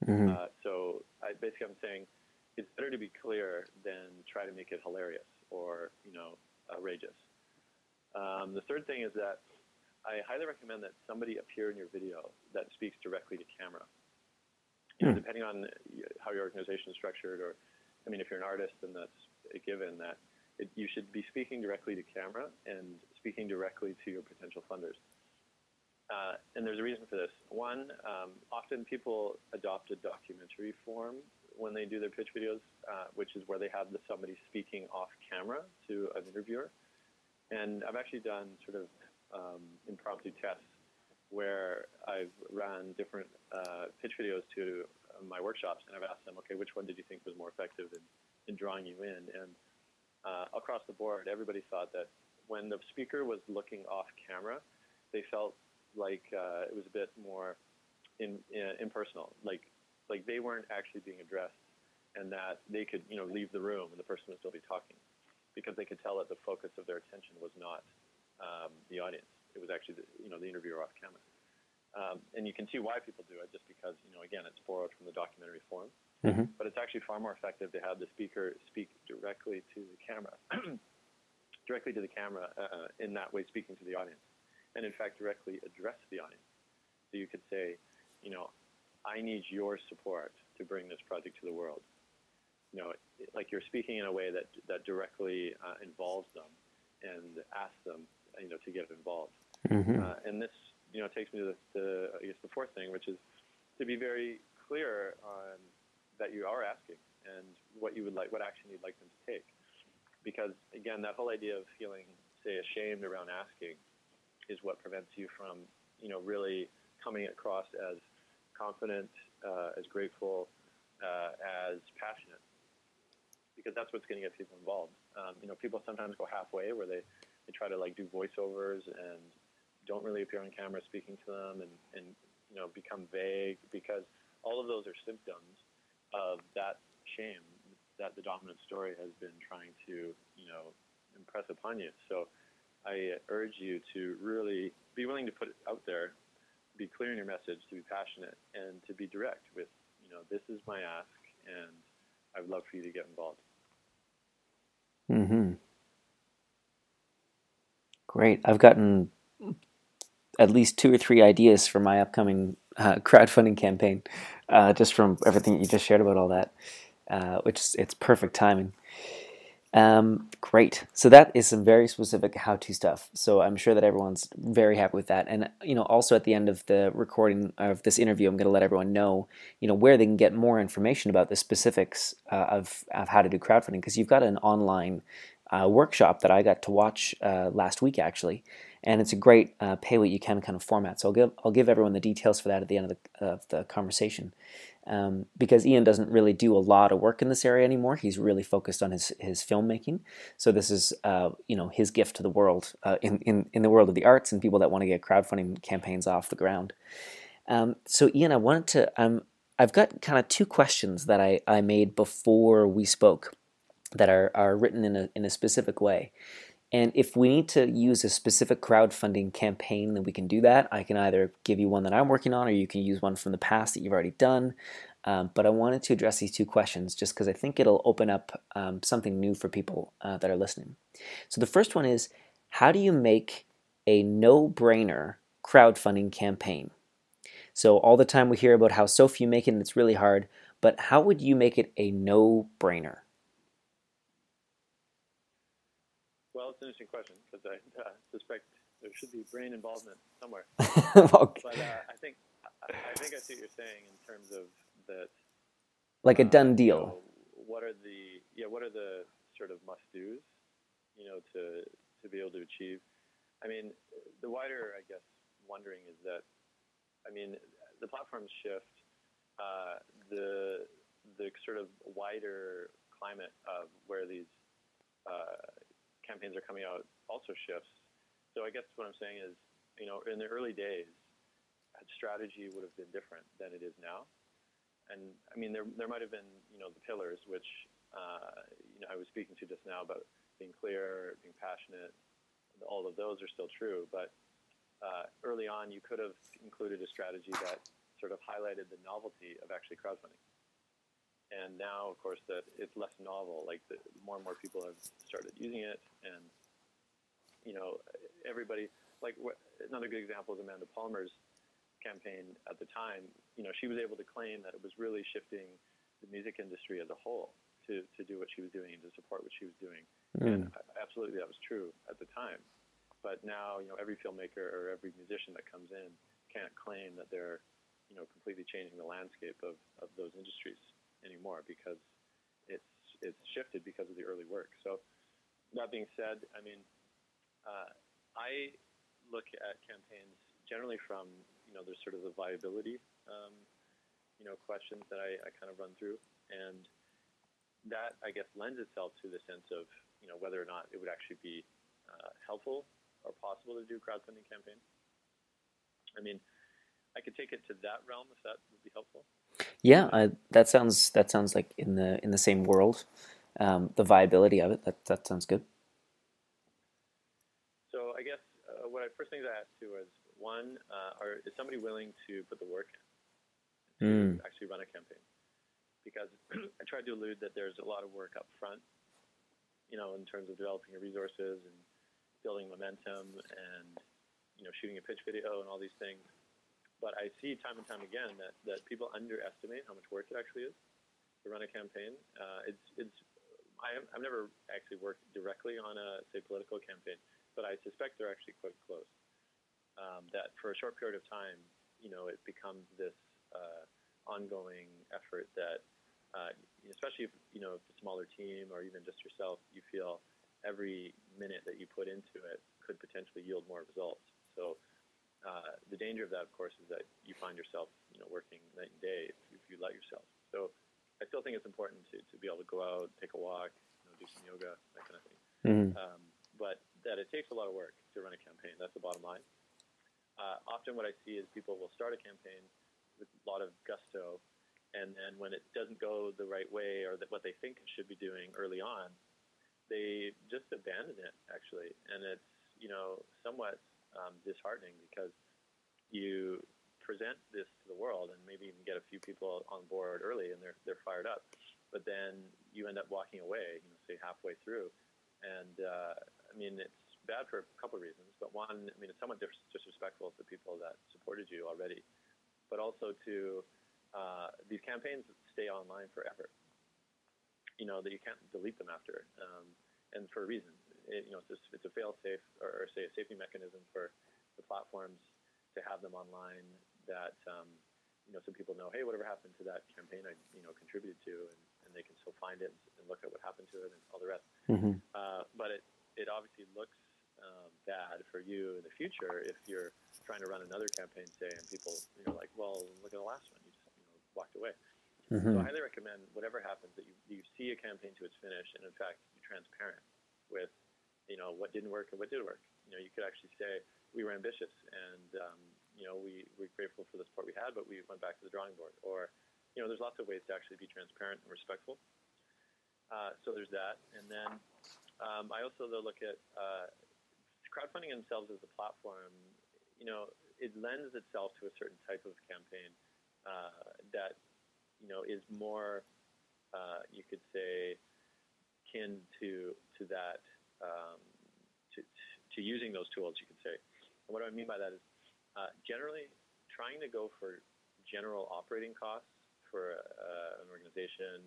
Mm-hmm. So I'm saying it's better to be clear than try to make it hilarious or, outrageous. The third thing is that I highly recommend that somebody appear in your video that speaks directly to camera. Depending on how your organization is structured, or, if you're an artist, then that's a given that you should be speaking directly to camera and speaking directly to your potential funders. And there's a reason for this. One, often people adopt a documentary form when they do their pitch videos, which is where they have somebody speaking off camera to an interviewer. And I've actually done sort of impromptu tests where I've run different pitch videos to my workshops, and I've asked them, okay, which one did you think was more effective in drawing you in? And across the board, everybody thought that when the speaker was looking off camera, they felt like it was a bit more impersonal, like they weren't actually being addressed, and that they could leave the room and the person would still be talking, because they could tell that the focus of their attention was not the audience. It was actually the interviewer off camera. And you can see why people do it, just because, again, it's borrowed from the documentary form. Mm-hmm. But it's actually far more effective to have the speaker speak directly to the camera, in that way, speaking to the audience. And in fact, directly address the audience. So you could say, I need your support to bring this project to the world. Like you're speaking in a way that directly involves them and asks them, to get involved. Mm-hmm. And this takes me to I guess the fourth thing, which is to be very clear on that you are asking and what you would like, what action you'd like them to take. Because again, that whole idea of feeling, say, ashamed around asking is what prevents you from, really coming across as confident, as grateful, as passionate. Because that's what's going to get people involved. People sometimes go halfway where they try to do voiceovers and don't really appear on camera speaking to them and become vague, because all of those are symptoms of that shame that the dominant story has been trying to, impress upon you. So I urge you to really be willing to put it out there, be clear in your message, to be passionate, and to be direct with, this is my ask, and I would love for you to get involved. Mm-hmm. Great. I've gotten at least 2 or 3 ideas for my upcoming crowdfunding campaign, just from everything you just shared about all that, which it's perfect timing. Great. So that is some very specific how-to stuff. So I'm sure that everyone's very happy with that. And also at the end of the recording of this interview, I'm going to let everyone know, where they can get more information about the specifics of how to do crowdfunding, because you've got an online workshop that I got to watch last week actually, and it's a great pay what you can kind of format. So I'll give everyone the details for that at the end of the conversation. Because Ian doesn't really do a lot of work in this area anymore. He's really focused on his filmmaking. So this is his gift to the world, in the world of the arts and people that want to get crowdfunding campaigns off the ground. So Ian, I wanted to I've got kind of 2 questions that I made before we spoke that are written in a specific way. And if we need to use a specific crowdfunding campaign, then we can do that. I can either give you one that I'm working on, or you can use one from the past that you've already done. But I wanted to address these 2 questions just because I think it'll open up something new for people that are listening. So the first one is, how do you make a no-brainer crowdfunding campaign? So all the time we hear about how so few make it and it's really hard, but how would you make it a no-brainer? Well, it's an interesting question, because I suspect there should be brain involvement somewhere. Okay. But I think I see what you're saying in terms of that. Like a done deal. What are the sort of must-dos, to be able to achieve? I mean, the wider, I guess, wondering is that, the platforms shift, the sort of wider climate of where these campaigns are coming out also shifts. So I guess what I'm saying is, in the early days, strategy would have been different than it is now. And there might have been, the pillars, which, I was speaking to just now about being clear, being passionate. All of those are still true. But early on, you could have included a strategy that sort of highlighted the novelty of actually crowdfunding. And now, of course, that it's less novel. More and more people have started using it, and everybody. Another good example is Amanda Palmer's campaign at the time. She was able to claim that it was really shifting the music industry as a whole to do what she was doing and to support what she was doing. And absolutely, that was true at the time. But now, every filmmaker or every musician that comes in can't claim that they're, completely changing the landscape of those industries anymore, because it's shifted because of the early work. So that being said, I look at campaigns generally from, there's sort of the viability, questions that I kind of run through. And that, I guess, lends itself to the sense of, whether or not it would actually be helpful or possible to do crowdfunding campaigns. I could take it to that realm if that would be helpful. Yeah, that sounds like in the same world. The viability of it, that sounds good. So I guess first things I asked too was, one, is somebody willing to put the work in to actually run a campaign? Because I tried to allude that there's a lot of work up front, in terms of developing your resources and building momentum and, shooting a pitch video and all these things. But I see time and time again that people underestimate how much work it actually is to run a campaign. I've never actually worked directly on a, say, political campaign, but I suspect they're actually quite close. that for a short period of time, it becomes this ongoing effort that, especially if, if it's a smaller team or even just yourself, you feel every minute that you put into it could potentially yield more results. So the danger of that, of course, is that you find yourself, working night and day if you let yourself. So I still think it's important to be able to go out, take a walk, do some yoga, that kind of thing. Mm-hmm. But that it takes a lot of work to run a campaign. That's the bottom line. Often what I see is people will start a campaign with a lot of gusto, and then when it doesn't go the right way or what they think it should be doing early on, they just abandon it, actually. And it's, somewhat disheartening because you present this to the world and maybe even get a few people on board early and they're fired up. But then you end up walking away, say halfway through. And, it's bad for a couple of reasons. But one, it's somewhat disrespectful to people that supported you already. But also to these campaigns stay online forever. That you can't delete them after. And for a reason. It's a fail-safe or say a safety mechanism for the platforms to have them online that, so people know, hey, whatever happened to that campaign I, contributed to, and they can still find it and look at what happened to it and all the rest. Mm-hmm. But it obviously looks bad for you in the future if you're trying to run another campaign, say, and people, like, well, look at the last one, you just, walked away. Mm-hmm. So I highly recommend whatever happens that you see a campaign to its finish, and in fact, be transparent with, what didn't work and what did work. You could actually say, we were ambitious and, we're grateful for the support we had, but we went back to the drawing board. Or, there's lots of ways to actually be transparent and respectful. So there's that. And then I also, though, look at crowdfunding themselves as a platform. It lends itself to a certain type of campaign that, is more, you could say, kin to that, to using those tools, you could say. And what I mean by that is generally trying to go for general operating costs for an organization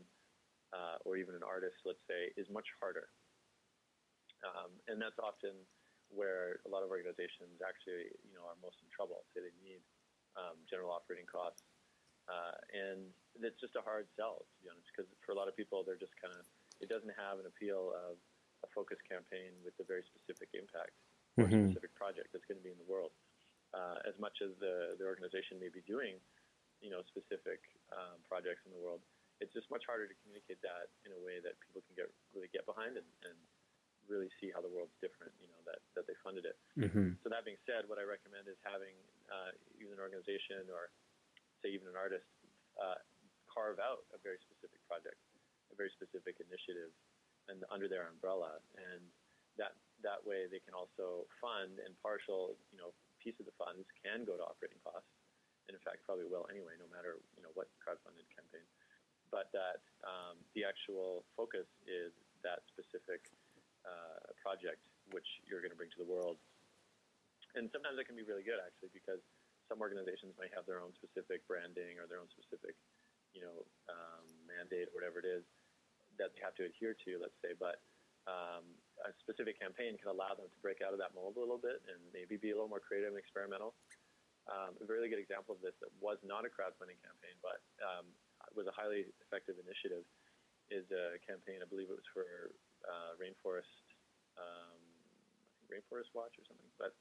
or even an artist, let's say, is much harder. And that's often where a lot of organizations actually, are most in trouble. Say they need general operating costs. And it's just a hard sell, to be honest, because for a lot of people, they're just kind of, it doesn't have an appeal of a focused campaign with a very specific impact or Mm-hmm. specific project that's going to be in the world. As much as the organization may be doing, specific projects in the world, it's just much harder to communicate that in a way that people can really get behind and really see how the world's different, that they funded it. Mm-hmm. So that being said, what I recommend is having even an organization or say even an artist carve out a very specific project, a very specific initiative, and under their umbrella, and that way they can also fund, and partial piece of the funds can go to operating costs, and in fact probably will anyway, no matter what crowdfunded campaign. But that the actual focus is that specific project which you're going to bring to the world. And sometimes it can be really good, actually, because some organizations might have their own specific branding or their own specific, mandate or whatever it is that they have to adhere to, let's say. But a specific campaign can allow them to break out of that mold a little bit and maybe be a little more creative and experimental. A really good example of this that was not a crowdfunding campaign, but was a highly effective initiative is a campaign, I believe it was for Rainforest Watch or something. But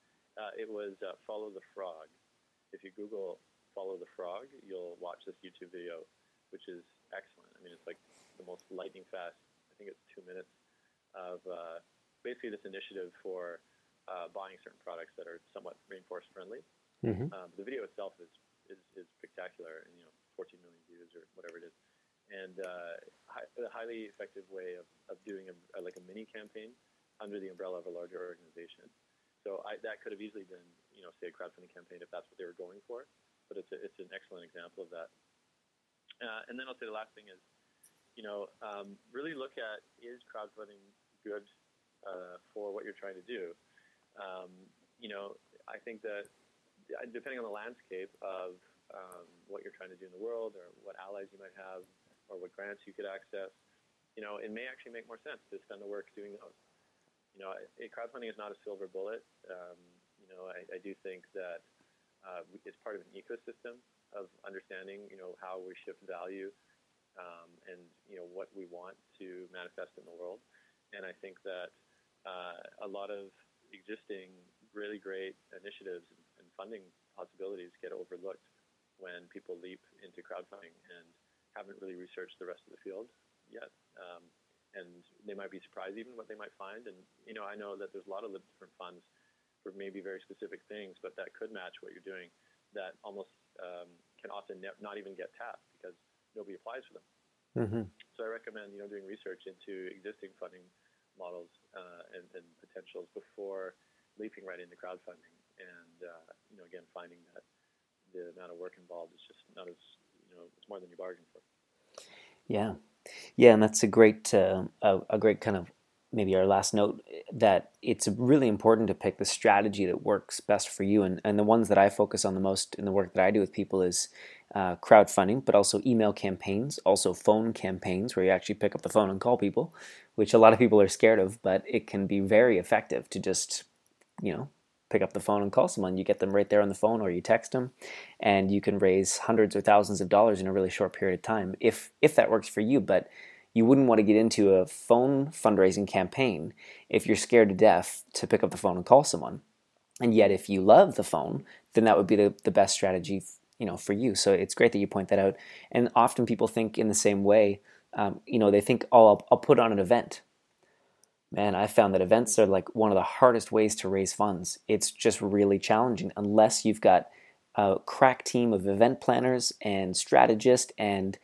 it was Follow the Frog. If you Google Follow the Frog, you'll watch this YouTube video, which is excellent. It's like the most lightning fast, I think it's 2 minutes, of basically this initiative for buying certain products that are somewhat rainforest friendly. Mm-hmm. The video itself is spectacular, and 14 million views or whatever it is, and a highly effective way of doing a mini campaign under the umbrella of a larger organization. So that could have easily been, say a crowdfunding campaign if that's what they were going for, but it's an excellent example of that. And then I'll say the last thing is, really look at, is crowdfunding good for what you're trying to do? I think that depending on the landscape of what you're trying to do in the world, or what allies you might have, or what grants you could access, it may actually make more sense to spend the work doing those. Crowdfunding is not a silver bullet. I do think that it's part of an ecosystem of understanding, how we shift value and, what we want to manifest in the world. And I think that a lot of existing really great initiatives and funding possibilities get overlooked when people leap into crowdfunding and haven't really researched the rest of the field yet. And they might be surprised even what they might find. And, I know that there's a lot of different funds for maybe very specific things, but that could match what you're doing that almost can often not even get tapped because nobody applies for them. Mm-hmm. So I recommend, doing research into existing funding models and potentials before leaping right into crowdfunding. And, again, finding that the amount of work involved is just not as, it's more than you bargained for. Yeah. Yeah, and that's a great kind of maybe our last note, that it's really important to pick the strategy that works best for you. And the ones that I focus on the most in the work that I do with people is crowdfunding, but also email campaigns, also phone campaigns where you actually pick up the phone and call people, which a lot of people are scared of, but it can be very effective to just, pick up the phone and call someone. You get them right there on the phone, or you text them, and you can raise hundreds or thousands of dollars in a really short period of time if that works for you. But you wouldn't want to get into a phone fundraising campaign if you're scared to death to pick up the phone and call someone. And yet, if you love the phone, then that would be the best strategy, for you. So it's great that you point that out. And often people think in the same way. They think, oh, I'll put on an event. Man, I found that events are like one of the hardest ways to raise funds. It's just really challenging unless you've got a crack team of event planners and strategists, and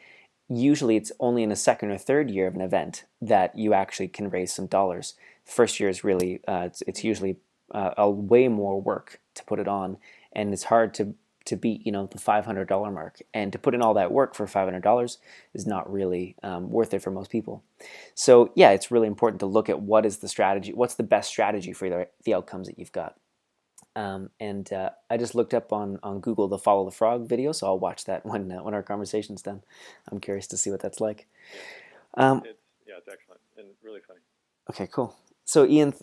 usually it's only in the second or third year of an event that you actually can raise some dollars. First year is really, it's usually a way more work to put it on, and it's hard to beat, the $500 mark. And to put in all that work for $500 is not really worth it for most people. So yeah, it's really important to look at what is the strategy, what's the best strategy for the outcomes that you've got. I just looked up on Google the Follow the Frog video, so I'll watch that when our conversation's done. I'm curious to see what that's like. It's excellent and really funny. Okay, cool. So Ian,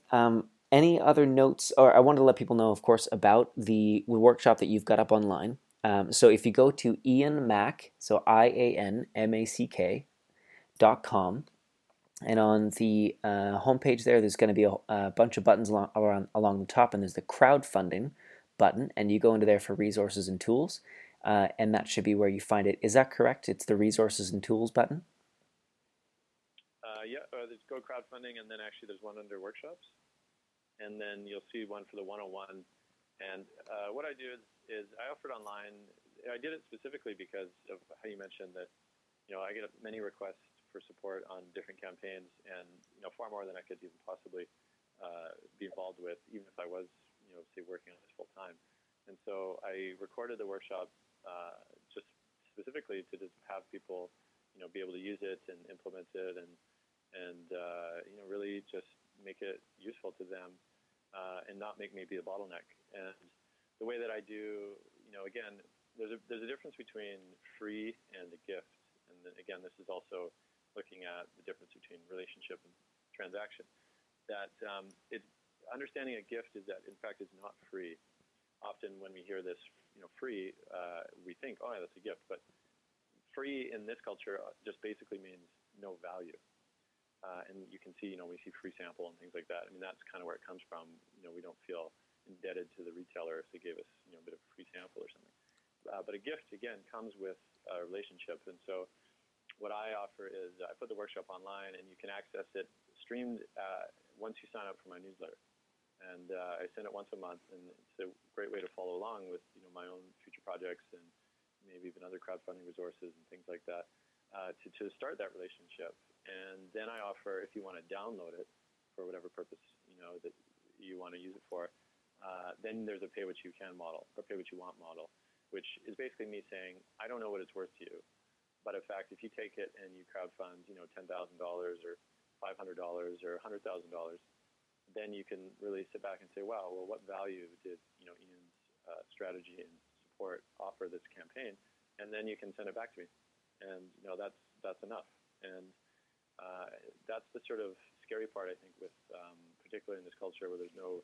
any other notes? Or I wanted to let people know, of course, about the workshop that you've got up online. So if you go to IanMack, so IanMack.com, and on the homepage there's going to be a bunch of buttons along the top, and there's the crowdfunding button, and you go into there for resources and tools, and that should be where you find it. Is that correct? It's the resources and tools button? There's go crowdfunding, and then actually there's one under workshops, and then you'll see one for the 101. And what I do is I offer it online. I did it specifically because of how you mentioned that, I get many requests for support on different campaigns, and far more than I could even possibly be involved with, even if I was, say, working on this full time. And so I recorded the workshop just specifically to just have people, be able to use it and implement it, and really just make it useful to them, and not make maybe a bottleneck. And the way that I do, again, there's a difference between free and a gift. And then, again, this is also looking at the difference between relationship and transaction. That understanding a gift is that, in fact, it's not free. Often when we hear this, free, we think, oh, yeah, that's a gift. But free in this culture just basically means no value. And you can see, we see free sample and things like that. I mean, that's kind of where it comes from. We don't feel indebted to the retailer if they gave us, a bit of a free sample or something. But a gift, again, comes with a relationship. And so what I offer is I put the workshop online, and you can access it streamed once you sign up for my newsletter. And I send it once a month, and it's a great way to follow along with, my own future projects and maybe even other crowdfunding resources and things like that, to start that relationship. And then I offer, if you want to download it for whatever purpose, that you want to use it for, then there's a pay what you can model, or pay what you want model, which is basically me saying, I don't know what it's worth to you, but in fact, if you take it and you crowdfund, $10,000 or $500 or $100,000, then you can really sit back and say, wow, well, what value did Ian's strategy and support offer this campaign? And then you can send it back to me, and that's enough. And that's the sort of scary part, I think, with particularly in this culture where there's no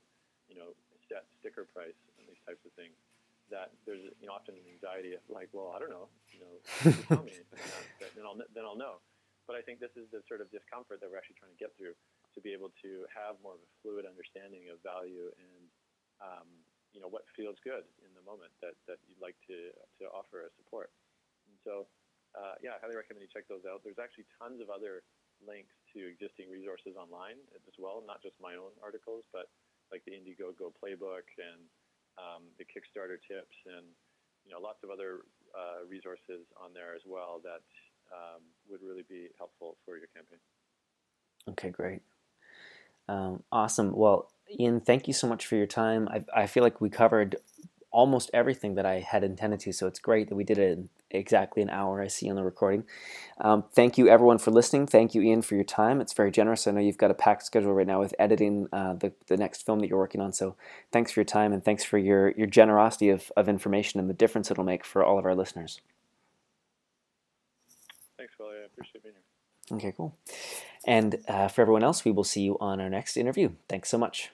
set sticker price on these types of things, that there's often an anxiety of like, well, I don't know, you tell me, then I'll know. But I think this is the sort of discomfort that we're actually trying to get through, to be able to have more of a fluid understanding of value and what feels good in the moment that you'd like to offer as support. And so I highly recommend you check those out. There's actually tons of other links to existing resources online as well, not just my own articles, but like the Indiegogo playbook and the Kickstarter tips, and lots of other resources on there as well that would really be helpful for your campaign. Okay, great. Awesome. Well, Ian, thank you so much for your time. I feel like we covered almost everything that I had intended to, so it's great that we did it in exactly an hour, I see on the recording. Thank you, everyone, for listening. Thank you, Ian, for your time. It's very generous. I know you've got a packed schedule right now with editing the next film that you're working on, so thanks for your time, and thanks for your generosity of information and the difference it'll make for all of our listeners. Thanks, Willie. I appreciate being here. Okay, cool. And for everyone else, we will see you on our next interview. Thanks so much.